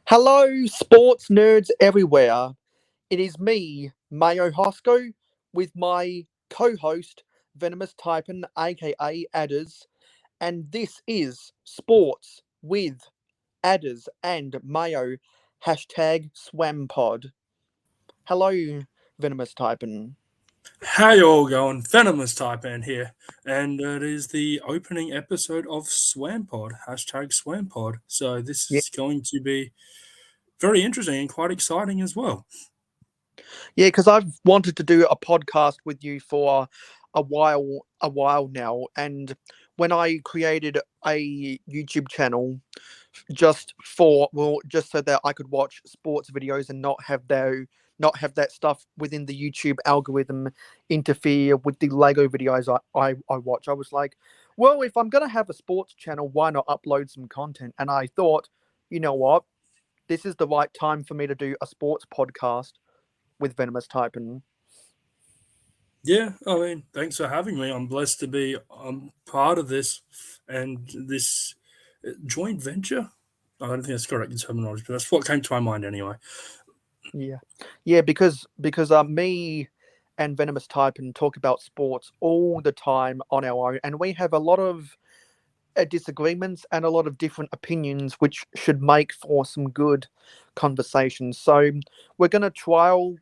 Hello, sports nerds everywhere. It is me, Mayo Hosco, with my co host, Venomous Typin, aka Adders, and this is Sports with Adders and Mayo, hashtag SwamPod. Hello, Venomous Typin. How you all going? Venomous Type in here, and it is the opening episode of SwamPod, hashtag SwamPod. So this Yeah, is going to be very interesting and quite exciting as well. yeah, because I've wanted to do a podcast with you for a while now, and when I created a YouTube channel just so that I could watch sports videos and not have that stuff within the YouTube algorithm interfere with the Lego videos I watch. I was like, well, if I'm gonna have a sports channel, why not upload some content? And I thought, you know what, this is the right time for me to do a sports podcast with Venomous Type. And Yeah, I mean, thanks for having me. I'm blessed to be part of this and this joint venture. I don't think that's correct in terminology, but that's what came to my mind anyway. yeah, yeah, because me and Venomous Type and talk about sports all the time on our own, and we have a lot of disagreements and a lot of different opinions, which should make for some good conversations. So we're gonna trial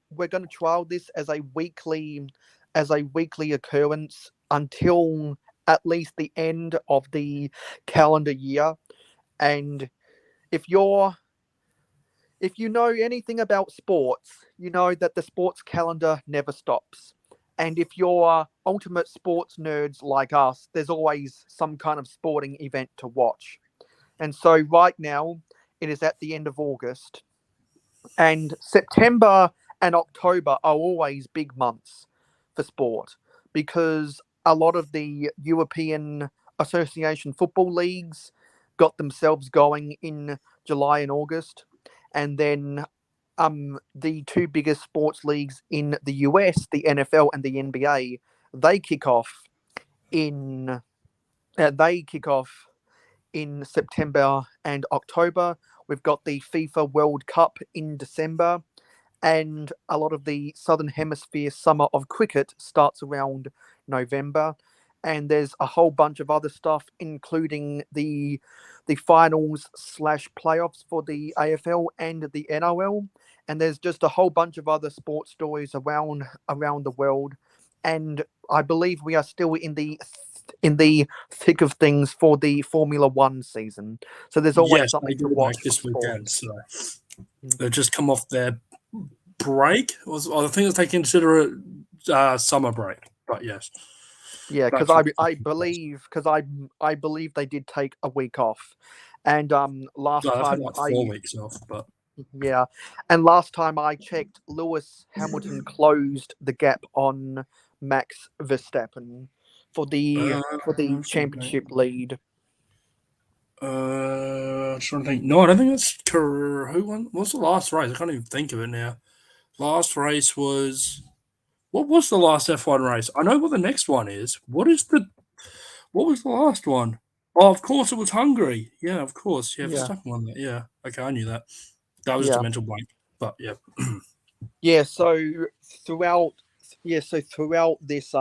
this as a weekly occurrence until at least the end of the calendar year. And if you're if you know anything about sports, you know that the sports calendar never stops. And if you're ultimate sports nerds like us, there's always some kind of sporting event to watch. And so right now, it is at the end of August, and September and October are always big months for sport because a lot of the European Association football leagues got themselves going in July and August. And then the two biggest sports leagues in the US, the NFL and the NBA, they kick off in they kick off in September and October. We've got the FIFA World Cup in December, and a lot of the Southern Hemisphere summer of cricket starts around November. And there's a whole bunch of other stuff, including the finals slash playoffs for the AFL and the NRL. And there's just a whole bunch of other sports stories around the world. And I believe we are still in the thick of things for the Formula One season. So there's always Yes, they something to go back watch from this weekend, sports. so they've just come off their break. I think they consider it summer break, but yes, Yeah, because back I from I believe because I believe they did take a week off, and no, last they've had time like I 4 weeks off, but yeah, and last time I checked, Lewis Hamilton closed the gap on Max Verstappen for the championship lead. trying to think. No, I don't think that's who won. What's the last race? I can't even think of it now. Last race was what was the last F1 race? I know what the next one is. What was the last one? Oh, of course it was Hungary. Yeah, of course. Yeah, Yeah, Verstappen won that. Yeah, okay, I knew that. That was just a yeah, mental blank. But yeah, yeah. Throughout, so throughout this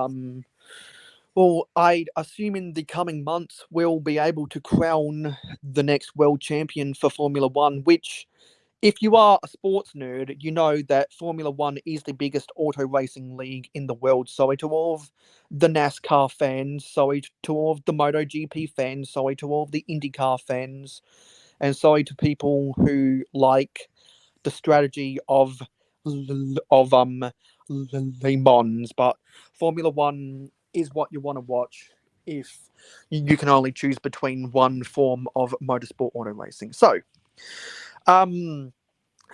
well, I'd assume in the coming months we'll be able to crown the next world champion for Formula One, which, if you are a sports nerd, you know that Formula One is the biggest auto racing league in the world. Sorry to all of the NASCAR fans, sorry to all of the MotoGP fans, sorry to all of the IndyCar fans, and sorry to people who like the strategy of Le Mans, but Formula One is what you want to watch if you can only choose between one form of motorsport auto racing. Um,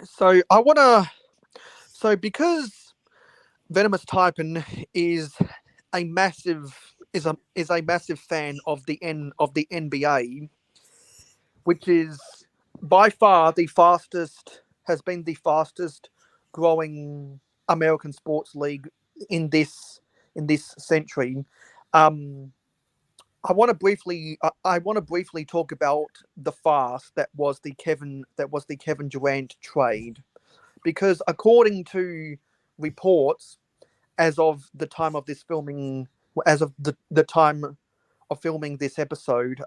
so I want to. So because Venomous Typin is a massive fan of the NBA, which is by far the fastest has been the fastest growing American sports league in this century. Um, I want to briefly talk about the farce that was the Kevin Durant trade, because according to reports, as of the time of this filming, as of the time of filming this episode,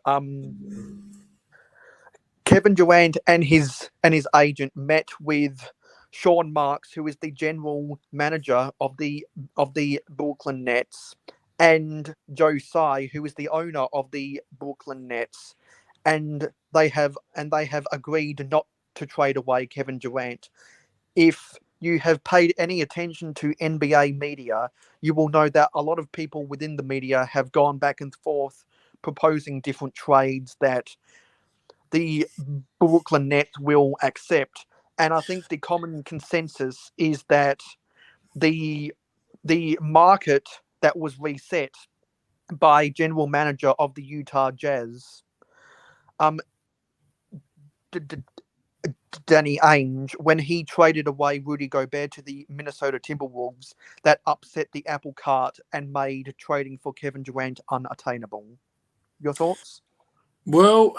Kevin Durant and his agent met with Sean Marks, who is the general manager of the Brooklyn Nets, and Joe Tsai, who is the owner of the Brooklyn Nets, and they have agreed not to trade away Kevin Durant. If you have paid any attention to NBA media, you will know that a lot of people within the media have gone back and forth proposing different trades that the Brooklyn Nets will accept. And I think the common consensus is that the the market that was reset by general manager of the Utah Jazz, um, D- D- Danny Ainge, when he traded away Rudy Gobert to the Minnesota Timberwolves, that upset the apple cart and made trading for Kevin Durant unattainable. Your thoughts? Well,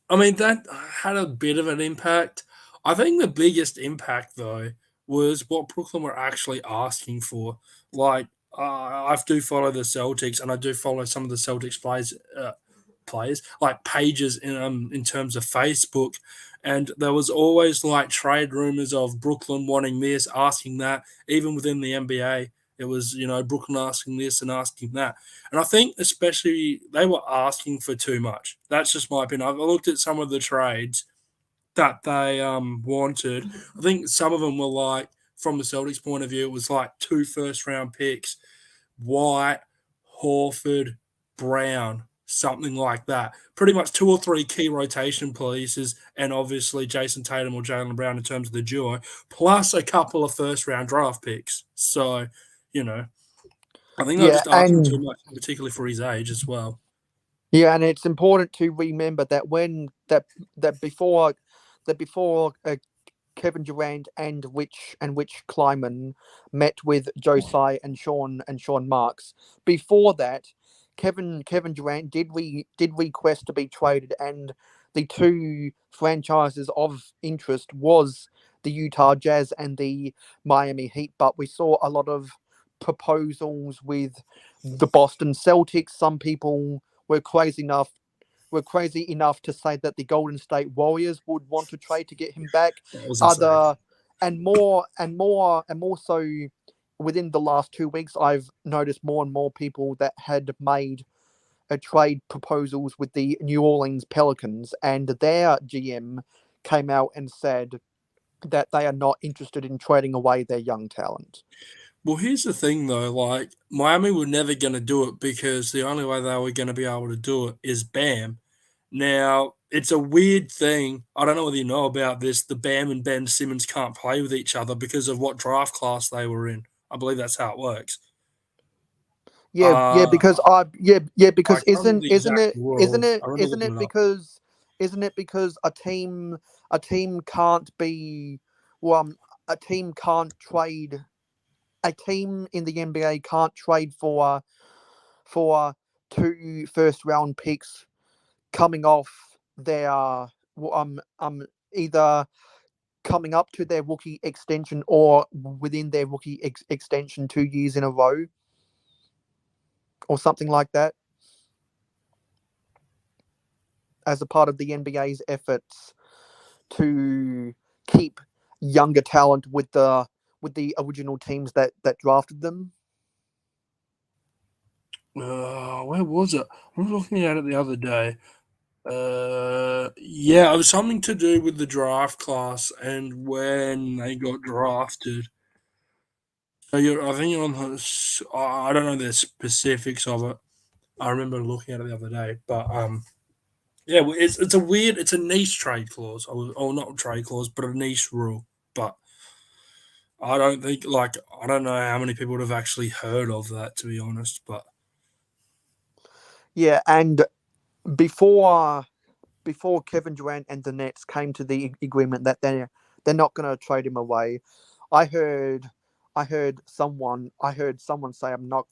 I mean, that had a bit of an impact. I think the biggest impact, though, was what Brooklyn were actually asking for. Like, I do follow the Celtics, and I do follow some of the Celtics players like pages in terms of Facebook, and there was always like trade rumors of Brooklyn wanting this, asking that. Even within the NBA, it was Brooklyn asking this and asking that. And I think especially they were asking for too much. That's just my opinion. I've looked at some of the trades that they wanted. I think some of them were like, from the Celtics point of view, it was like 2 first round picks, White, Horford, Brown, something like that. Pretty much 2 or 3 key rotation pieces, and obviously Jason Tatum or Jalen Brown in terms of the duo, plus a couple of first round draft picks. So, you know, I think they're Yeah, just asking too and much, particularly for his age as well. yeah, and it's important to remember that when that before Kevin Durant and Rich Kleiman met with Josai and Sean Marks. Before that, Kevin Durant did request to be traded, and the two franchises of interest was the Utah Jazz and the Miami Heat. But we saw a lot of proposals with the Boston Celtics. Some people were crazy enough to say that the Golden State Warriors would want to trade to get him back. That was insane. Other and more so within the last 2 weeks, I've noticed more and more people that had made a trade proposals with the New Orleans Pelicans, and their GM came out and said that they are not interested in trading away their young talent. Well, here's the thing though, like Miami were never going to do it because the only way they were going to be able to do it is Bam. Now, it's a weird thing. I don't know whether you know about this. The Bam and Ben Simmons can't play with each other because of what draft class they were in. I believe that's how it works. Yeah, Uh, because I because can't remember the exact rule. I remember looking it up. isn't it because a team can't be well a team can't trade a team in the NBA can't trade for two first round picks coming off their either coming up to their rookie extension or within their rookie extension 2 years in a row or something like that, as a part of the NBA's efforts to keep younger talent with the original teams that drafted them. Where was it? I was looking at it the other day. Yeah, it was something to do with the draft class and when they got drafted. So I think you're on the. I don't know the specifics of it. I remember looking at it the other day, but yeah, well, it's a niche trade clause, or not trade clause, but a niche rule. But I don't think I don't know how many people would have actually heard of that, to be honest. But Yeah, and before before Kevin Durant and the Nets came to the agreement that they're not going to trade him away, I heard I heard someone say, I'm not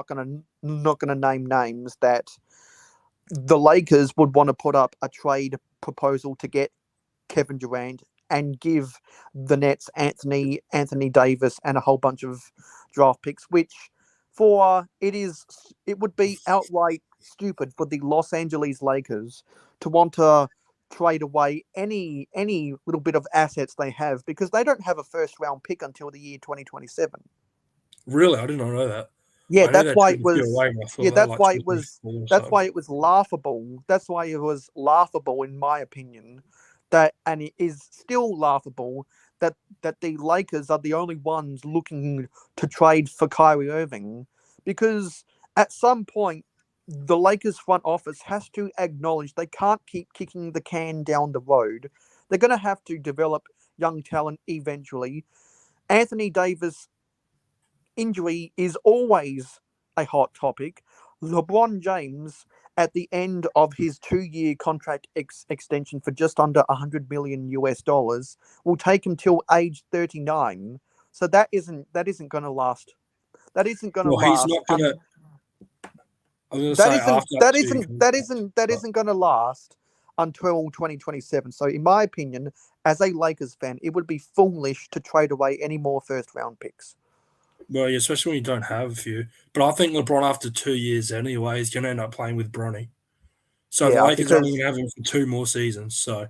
gonna name names, that the Lakers would want to put up a trade proposal to get Kevin Durant and give the Nets Anthony Davis and a whole bunch of draft picks, which it would be outright stupid for the Los Angeles Lakers to want to trade away any little bit of assets they have because they don't have a first round pick until the year 2027. Really, I did not know that. Yeah, I knew that's they why it traded a few was. away, but I Yeah, thought they like that's 2024 why it was laughable. That's why it was laughable, in my opinion, that and it is still laughable that the Lakers are the only ones looking to trade for Kyrie Irving, because at some point the Lakers front office has to acknowledge they can't keep kicking the can down the road. They're going to have to develop young talent eventually. Anthony Davis injury is always a hot topic. LeBron James, at the end of his 2 year contract extension for just under 100 million US dollars, will take him till age 39. So that isn't going to last. That isn't going to Well, he's last. not gonna. I was gonna That say isn't after that that 2 year isn't that contract, isn't that but isn't going to last until 2027. So, in my opinion, as a Lakers fan, it would be foolish to trade away any more first round picks. well, yeah, especially when you don't have a few. But I think LeBron after 2 years anyway is gonna end up playing with Bronny. So the Yeah, Lakers are only because gonna have him for 2 more seasons. So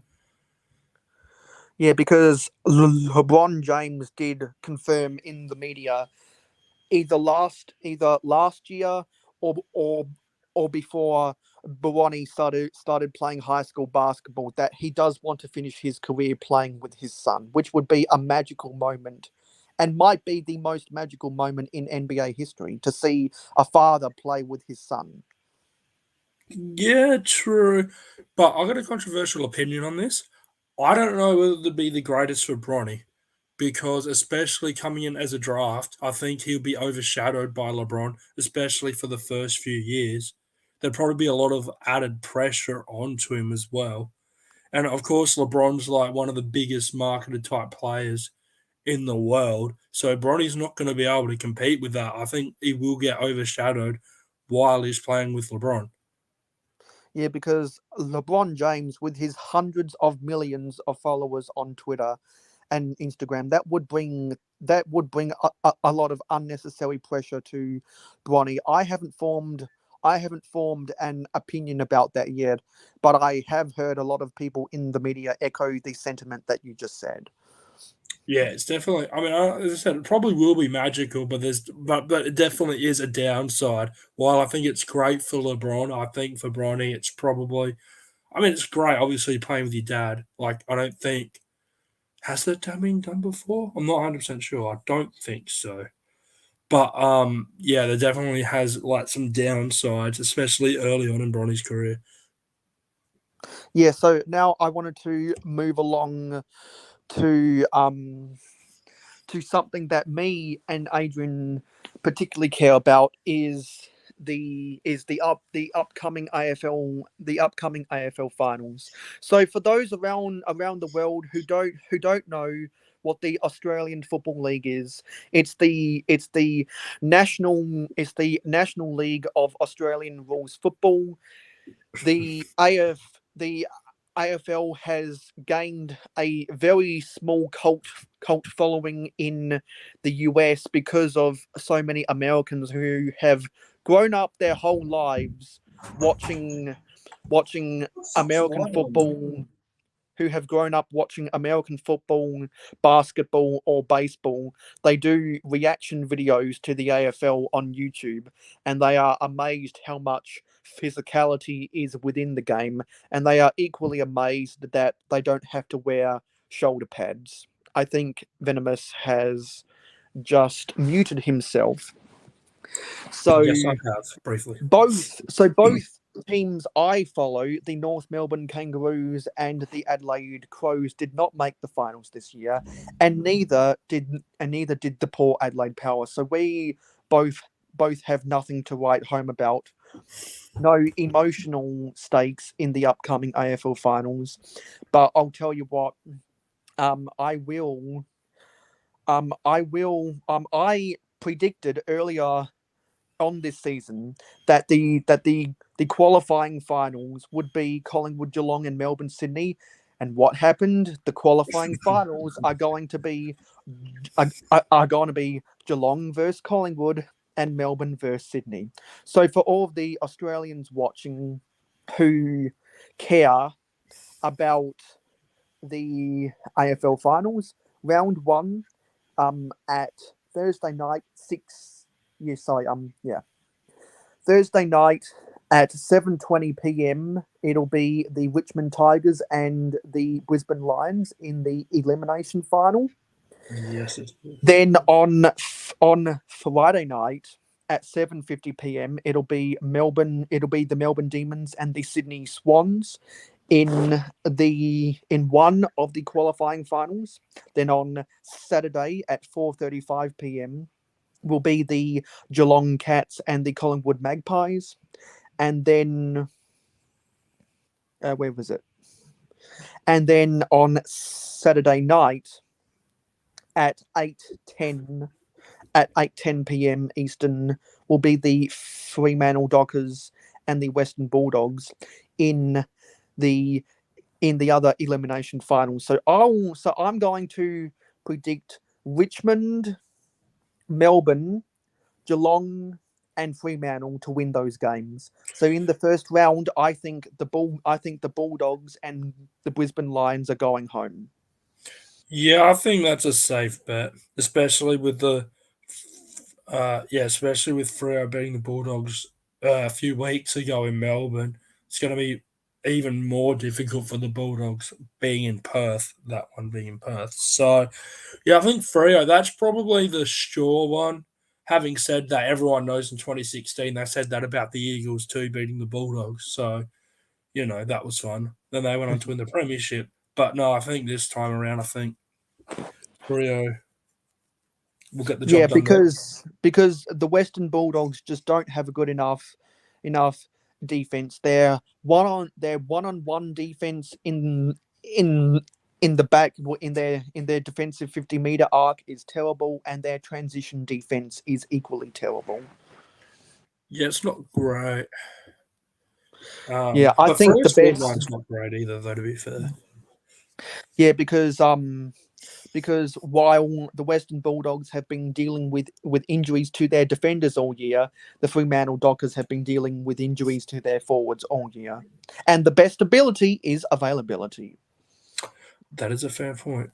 LeBron James did confirm in the media either last year or or or before Bronny started playing high school basketball that he does want to finish his career playing with his son, which would be a magical moment and might be the most magical moment in NBA history to see a father play with his son. yeah, true. But I got a controversial opinion on this. I don't know whether to be the greatest for Bronny because, especially coming in as a draft, I think he'll be overshadowed by LeBron, especially for the first few years. There'd probably be a lot of added pressure onto him as well. And of course, LeBron's like one of the biggest marketed type players in the world. So Bronny's not going to be able to compete with that. I think he will get overshadowed while he's playing with LeBron. Yeah, because LeBron James, with his hundreds of millions of followers on Twitter and Instagram, that would bring a lot of unnecessary pressure to Bronny. I haven't formed an opinion about that yet, but I have heard a lot of people in the media echo the sentiment that you just said. Yeah, it's definitely. I mean, as I said, it probably will be magical, but but it definitely is a downside. While I think it's great for LeBron, I think for Bronny, it's probably. I mean, it's great. Obviously, playing with your dad. Like, I don't think has that been done before. I'm not 100% sure. I don't think so. But yeah, there definitely has like some downsides, especially early on in Bronny's career. Yeah, so now I wanted to move along to something that me and Adrian particularly care about is the upcoming AFL finals. So for those around the world who don't know what the Australian Football League is, it's the National League of Australian Rules Football. The AFL has gained a very small cult following in the US because of so many Americans who have grown up their whole lives watching watching American football, who have grown up watching American football, basketball, or baseball. They do reaction videos to the AFL on YouTube, and they are amazed how much physicality is within the game, and they are equally amazed that they don't have to wear shoulder pads. I think Venomous has just muted himself. So Yes, I have briefly. both teams I follow, the North Melbourne Kangaroos and the Adelaide Crows, did not make the finals this year, and neither did the Port Adelaide Power. So we both both have nothing to write home about. No emotional stakes in the upcoming AFL finals, but I'll tell you what. I predicted earlier on this season that the qualifying finals would be Collingwood, Geelong, and Melbourne, Sydney. And what happened? The qualifying finals are going to be are going to be Geelong versus Collingwood and Melbourne versus Sydney. So for all of the Australians watching who care about the AFL finals, round one at Thursday night, Thursday night at 7:20 p.m. It'll be the Richmond Tigers and the Brisbane Lions in the elimination final. Yes, it's Then on Friday night at 7:50 p.m. It'll be the Melbourne Demons and the Sydney Swans in one of the qualifying finals. Then on Saturday at 4:35 p.m. will be the Geelong Cats and the Collingwood Magpies. And then where was it? And then on Saturday night at 8:10 p.m. Eastern will be the Fremantle Dockers and the Western Bulldogs in the other elimination finals. So I'm going to predict Richmond, Melbourne, Geelong, and Fremantle to win those games. So in the first round, I think the Bulldogs and the Brisbane Lions are going home. Yeah, I think that's a safe bet, especially with especially with Freo beating the Bulldogs a few weeks ago in Melbourne. It's going to be even more difficult for the Bulldogs being in Perth. That one being in Perth. So yeah, I think Freo. That's probably the sure one. Having said that, everyone knows in 2016 they said that about the Eagles too, beating the Bulldogs. So that was fun. Then they went on to win the premiership. But no, I think this time around, I think Freo will get the Yeah, job done there. because the Western Bulldogs just don't have a good enough defense. Their one-on-one defense in in the back in their defensive 50-meter arc is terrible, and their transition defense is equally terrible. Yeah, it's not great. Yeah, I But think the Freo's forward best. line's not great either, though. To be fair, Yeah, because while the Western Bulldogs have been dealing with injuries to their defenders all year, the Fremantle Dockers have been dealing with injuries to their forwards all year. And the best ability is availability. that is a fair point.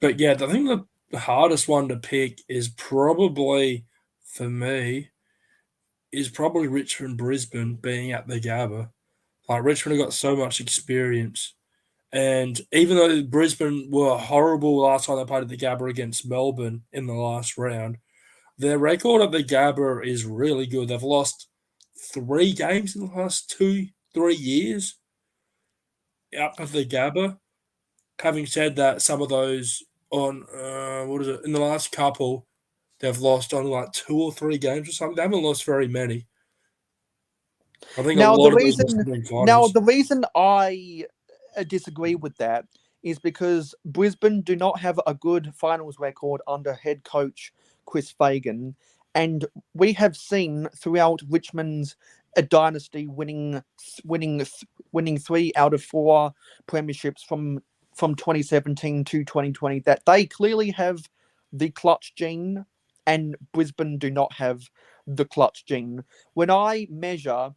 But yeah, I think the hardest one to pick is probably for me is probably Richmond Brisbane being at the Gabba. Like Richmond have got so much experience. And even though Brisbane were horrible last time they played at the Gabba against Melbourne in the last round, their record at the Gabba is really good. They've lost 3 games in the last 3 years up at the Gabba. Having said that, some of those on what is it in the last couple, they've lost only like 2 or 3 games or something. They haven't lost very many. I think a Now the lot of those must reason have been now finals. the reason I disagree with that is because Brisbane do not have a good finals record under head coach Chris Fagan, and we have seen throughout Richmond's dynasty winning winning 3 out of 4 premierships from 2017 to 2020 that they clearly have the clutch gene, and Brisbane do not have the clutch gene. When I measure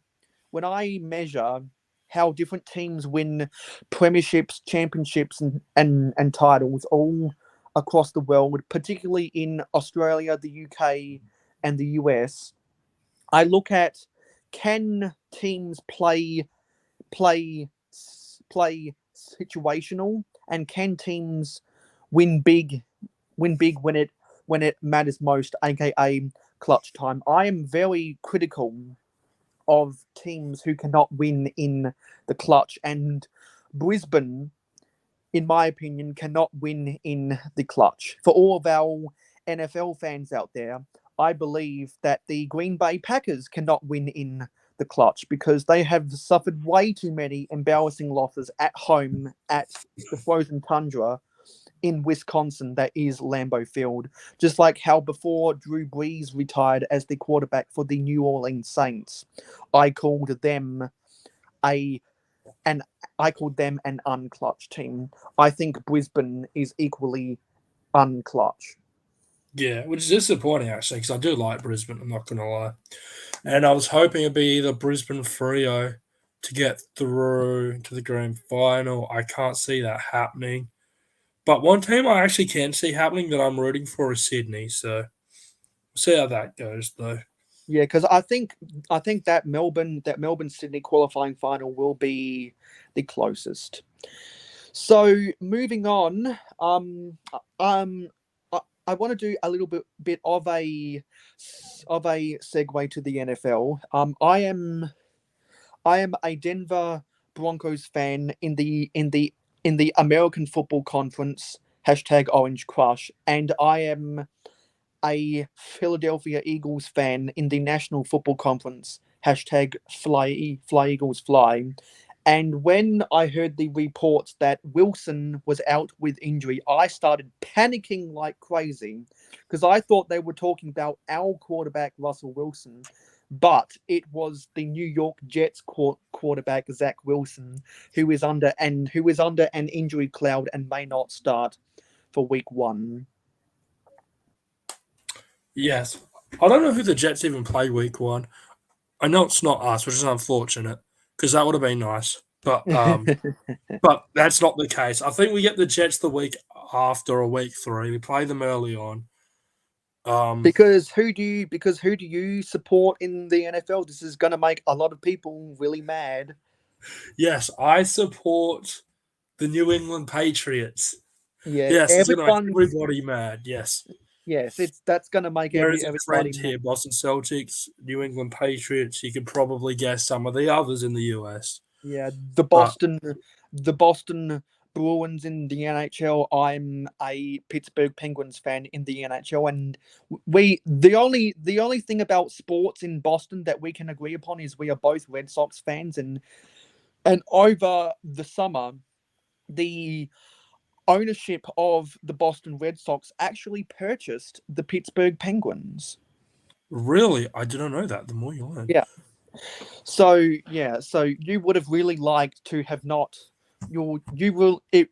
how different teams win premierships, championships, and titles all across the world, particularly in Australia, the UK, and the US, I look at, can teams play play situational, and can teams win big when it matters most, aka clutch time. I am very critical of teams who cannot win in the clutch, and Brisbane, in my opinion, cannot win in the clutch. For all of our NFL fans out there, I believe that the Green Bay Packers cannot win in the clutch because they have suffered way too many embarrassing losses at home at the frozen tundra in Wisconsin that is Lambeau Field. Just like how before Drew Brees retired as the quarterback for the New Orleans Saints, I called them a and I called them an unclutch team. I think Brisbane is equally unclutch. Yeah, which is disappointing actually, because I do like Brisbane. I'm not going to lie. And I was hoping it'd be either Brisbane Freo to get through to the grand final. I can't see that happening. But one team I actually can see happening that I'm rooting for is Sydney. So we'll see how that goes, though. Yeah, because I think that Melbourne Sydney qualifying final will be the closest. So moving on, I want to do a little bit of a segue to the NFL. I am a Denver Broncos fan in the American Football Conference hashtag Orange Crush, and I am a Philadelphia Eagles fan in the National Football Conference hashtag Fly Eagles Fly. And when I heard the reports that Wilson was out with injury, I started panicking like crazy because I thought they were talking about our quarterback, Russell Wilson, but it was the New York Jets quarterback, Zach Wilson, who is under an injury cloud and may not start for week one. Yes. I don't know who the Jets even play week one. I know it's not us, which is unfortunate because that would have been nice. But that's not the case. I think we get the Jets the week after or week three. We play them early on. Because who do you support in the NFL? This is going to make a lot of people really mad. Yes, I support the New England Patriots. Yeah, Yes, it's going to make everyone. everybody mad. Yes. Yes, it's that's going to make There is a everybody trend mad. here: Boston Celtics, New England Patriots. You could probably guess some of the others in the US. Yeah, But the Boston Bruins in the NHL. I'm a Pittsburgh Penguins fan in the NHL, and we the only thing about sports in Boston that we can agree upon is we are both Red Sox fans, and over the summer, the ownership of the Boston Red Sox actually purchased the Pittsburgh Penguins. really, I didn't know that. The more you learn. Yeah. So yeah, so you would have really liked to have not you will it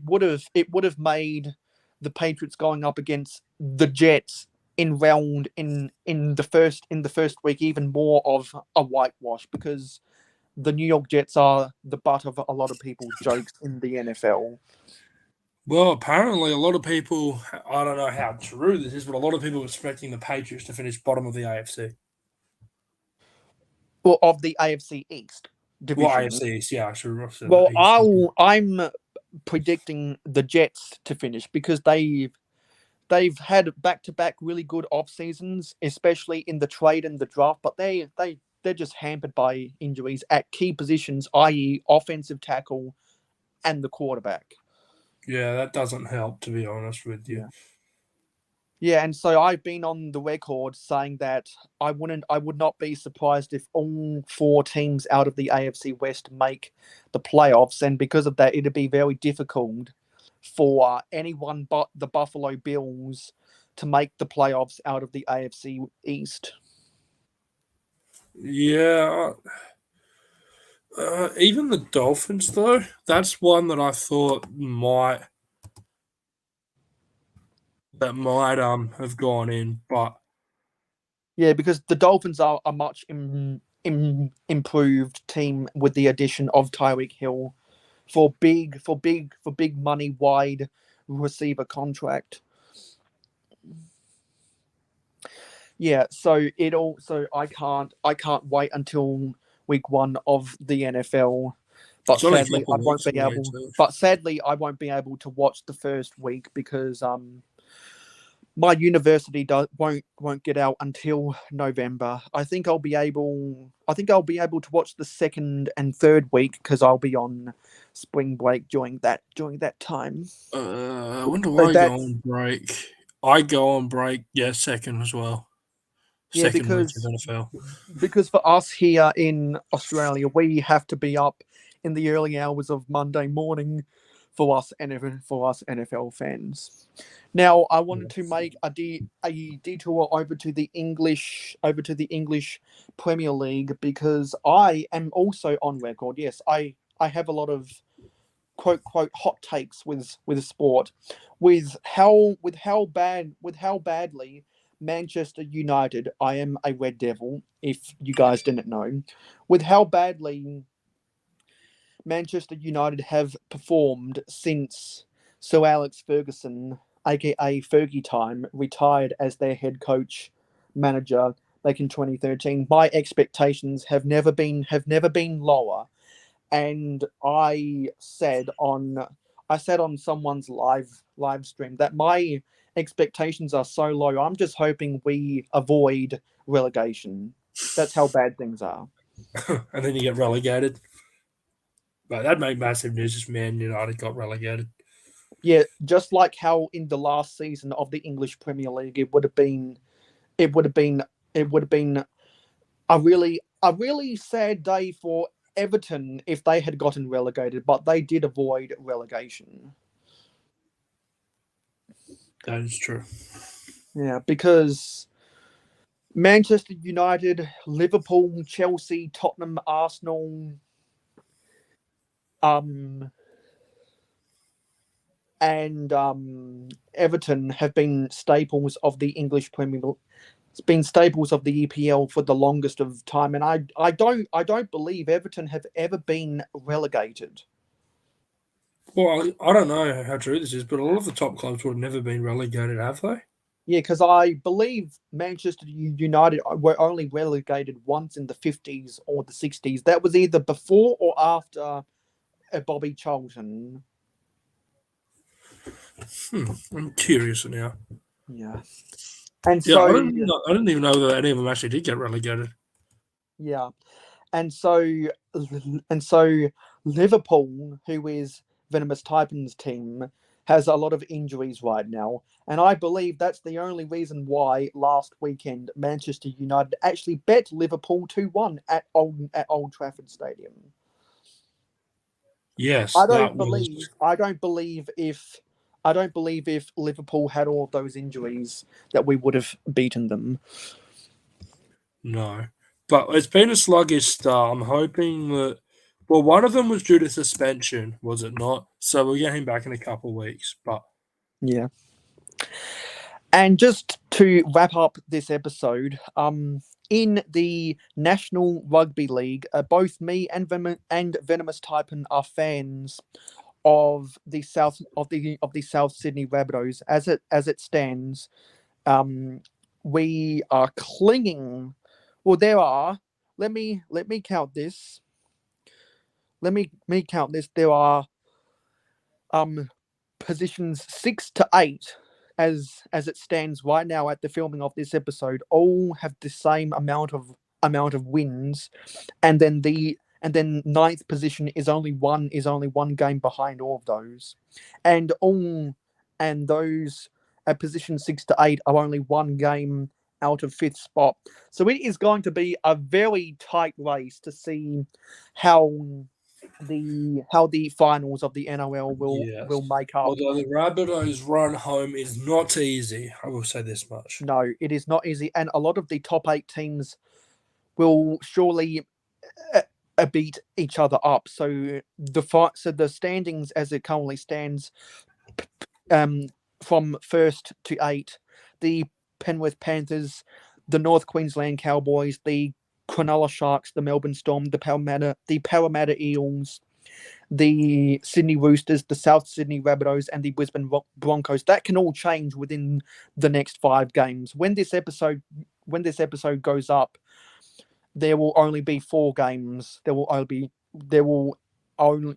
would have made the Patriots going up against the Jets in the first week even more of a whitewash because the New York Jets are the butt of a lot of people's jokes in the NFL. Well, apparently, a lot of people, I don't know how true this is, but a lot of people are expecting the Patriots to finish bottom of the AFC. Well, of the AFC East Well, division. AFC East, yeah, I should have said that. Well, East. I'm predicting the Jets to finish because they've had back to back really good off seasons, especially in the trade and the draft, but they're just hampered by injuries at key positions, i.e., offensive tackle and the quarterback. Yeah, that doesn't help, to be honest with you. Yeah. Yeah, and so I've been on the record saying that I would not be surprised if all four teams out of the AFC West make the playoffs, and because of that, it'd be very difficult for anyone but the Buffalo Bills to make the playoffs out of the AFC East. Yeah, even the Dolphins, though, that's one that I thought might have gone in, but Yeah, because the Dolphins are a much improved team with the addition of Tyreek Hill for big money wide receiver contract. Yeah, so I can't wait until week one of the NFL. But it's only a sadly couple I of won't weeks be away able too. but sadly I won't be able to watch the first week because my university won't get out until November. I think I'll be able to watch the second and third week because I'll be on spring break during that time. When do So I go that's on break? I go on break, yeah, second as well. yeah, Second week of NFL. because for us here in Australia, we have to be up in the early hours of Monday morning for us NFL fans. Now, I wanted to Yes. make a detour over to the English Premier League because I am also on record. Yes, I have a lot of quote hot takes with sport, with how badly Manchester United. I am a Red Devil. If you guys didn't know, with how badly Manchester United have performed since Sir Alex Ferguson, aka Fergie Time, retired as their head coach manager back in 2013. My expectations have never been lower, and I said on someone's live stream that my expectations are so low. I'm just hoping we avoid relegation. That's how bad things are. And then you get relegated. But that made massive news if Man United got relegated. Yeah, just like how in the last season of the English Premier League, it would have been, it would have been a really sad day for Everton if they had gotten relegated, but they did avoid relegation. That is true. Yeah, because Manchester United, Liverpool, Chelsea, Tottenham, Arsenal, um, and Everton have been staples of the English Premier League. It's been staples of the EPL for the longest of time, and I don't believe Everton have ever been relegated. Well, I don't know how true this is, but a lot of the top clubs would have never been relegated, have they? Yeah, because I believe Manchester United were only relegated once in the 50s or the 60s. That was either before or after Bobby Charlton. I'm curious now. Yeah, and Yeah, so I didn't even know that any of them actually did get relegated. yeah, and so and so Liverpool, who is Venomous Titan's team, has a lot of injuries right now, and I believe that's the only reason why last weekend Manchester United actually bet Liverpool 2-1 at Old Trafford Stadium. Yes, that was I don't believe if Liverpool had all of those injuries that we would have beaten them. no. But it's been a sluggish start. I'm hoping that. Well, one of them was due to suspension, was it not? So we'll get him back in a couple of weeks. But Yeah. And just to wrap up this episode, in the National Rugby League, both me and Venomous Typin are fans of the South Sydney Rabbitohs. As it stands, we are clinging. Well, there are. Let me count this. Let me count this. There are um positions 6 to 8 as it stands right now at the filming of this episode. All have the same amount of wins, and then ninth position is only one game behind all of those, and those at position 6 to 8 are only one game out of fifth spot. So it is going to be a very tight race to see how how the finals of the NRL will yes. make up. Although the Rabbitohs run home is not easy, I will say this much. No, it is not easy, and a lot of the top 8 teams will surely uh, beat each other up. So the standings as it currently stands, um, from first to 8, the Penrith Panthers, the North Queensland Cowboys, the Cronulla Sharks, the Melbourne Storm, the Parramatta Eels, the Sydney Roosters, the South Sydney Rabbitohs, and the Brisbane Broncos. That can all change within the next 5 games. When this episode goes up, there will only be 4 games. There will only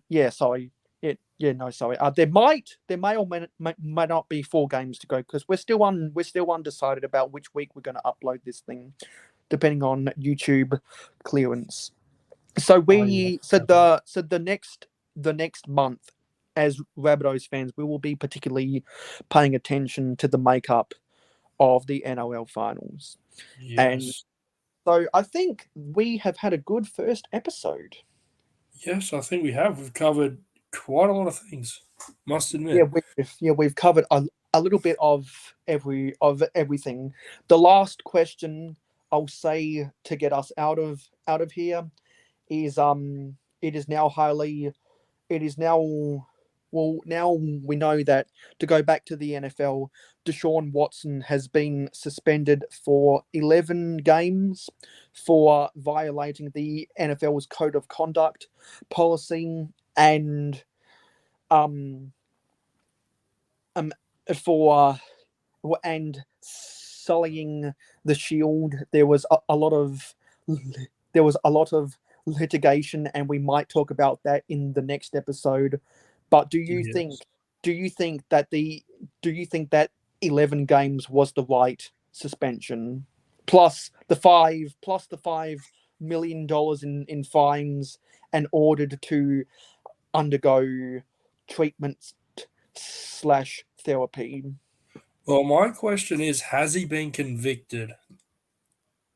yeah sorry yeah no sorry there may or may not be 4 games to go because we're still undecided about which week we're going to upload this thing, depending on YouTube clearance. So Oh, yeah. the next month, as Rabbitohs fans, we will be particularly paying attention to the makeup of the NRL finals. And Yes. so I think we have had a good first episode. Yes, I think we have. We've covered quite a lot of things. Must Yeah, admit. we've covered a little bit of everything. The last question I'll say to get us out of here is it is now highly it is now well now we know that to go back to the NFL, Deshaun Watson has been suspended for 11 games for violating the NFL's code of conduct policy and um um for and sullying the shield. There was a lot of litigation, and we might talk about that in the next episode. But Yes. do you think that the do you think that 11 games was the right suspension, plus the $5 million in fines, and ordered to undergo treatment slash therapy? Well, my question is, has he been convicted?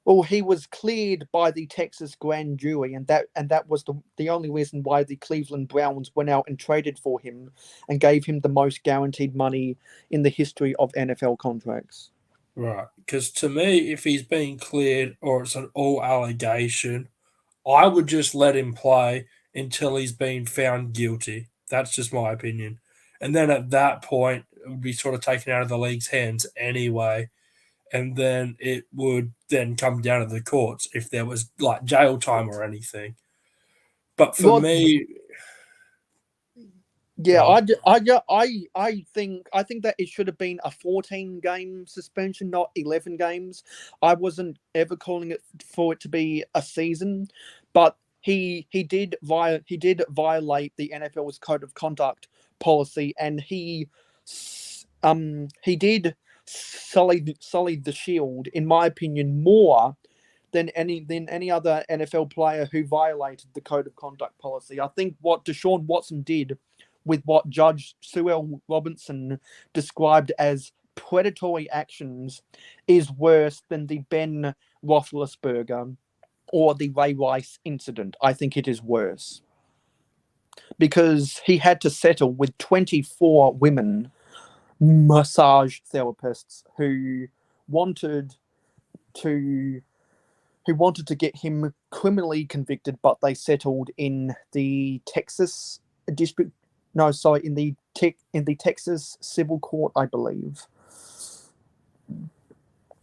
Well, he was cleared by the Texas grand jury, and that was the only reason why the Cleveland Browns went out and traded for him and gave him the most guaranteed money in the history of NFL contracts. Right. Because to me, if he's been cleared or it's an all allegation, I would just let him play until he's been found guilty. That's just my opinion. And then at that point, it would be sort of taken out of the league's hands anyway. And then it would then come down to the courts if there was like jail time or anything. But for Well, me, yeah, God, I think that it should have been a 14 game suspension, not 11 games. I wasn't ever calling it for it to be a season, but he did violate the NFL's code of conduct policy, and he did sully the shield, in my opinion, more than any other NFL player who violated the code of conduct policy. I think what Deshaun Watson did with what Judge Sue Robinson described as predatory actions is worse than the Ben Roethlisberger or the Ray Rice incident. I think it is worse because he had to settle with 24 women massage therapists wanted to who wanted to get him criminally convicted, but they settled in the Texas district. No, sorry, in the Texas civil court, I believe.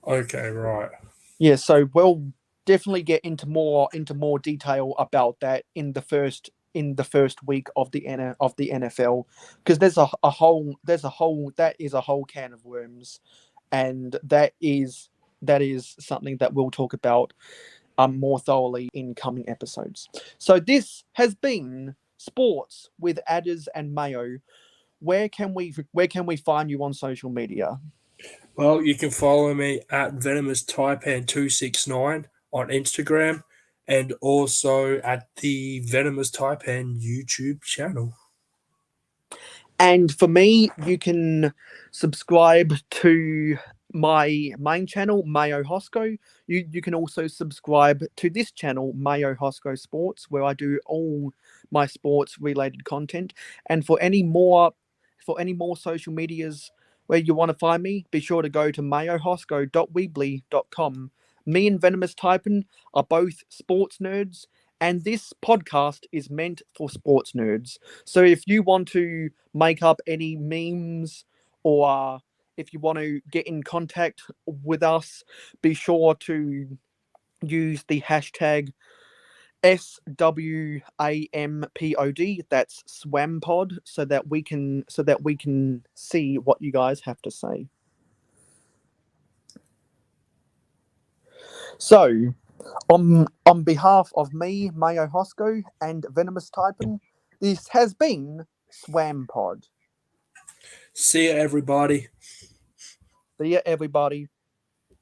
okay, right. Yeah, so we'll definitely get into more detail about that in the first week of the NFL, because there's a whole can of worms, and that is something that we'll talk about more thoroughly in coming episodes. So this has been Sports with Adders and Mayo. Where can we find you on social media? Well, you can follow me at Venomous Taipan 269 on Instagram and also at the Venomous Taipan YouTube channel. And for me, you can subscribe to my main channel, Mayo Hosco. You can also subscribe to this channel, Mayo Hosco Sports, where I do all my sports related content. And for any more social medias where you want to find me, be sure to go to mayohosco.weebly.com. Me and Venomous Typin are both sports nerds, and this podcast is meant for sports nerds. So if you want to make up any memes, or if you want to get in contact with us, be sure to use the hashtag SWAMPOD. That's SWAMPod, so that we can see what you guys have to say. So, on behalf of me, Mayo Hosco, and Venomous Typin, this has been SWAMPod. See ya, everybody. See ya, everybody.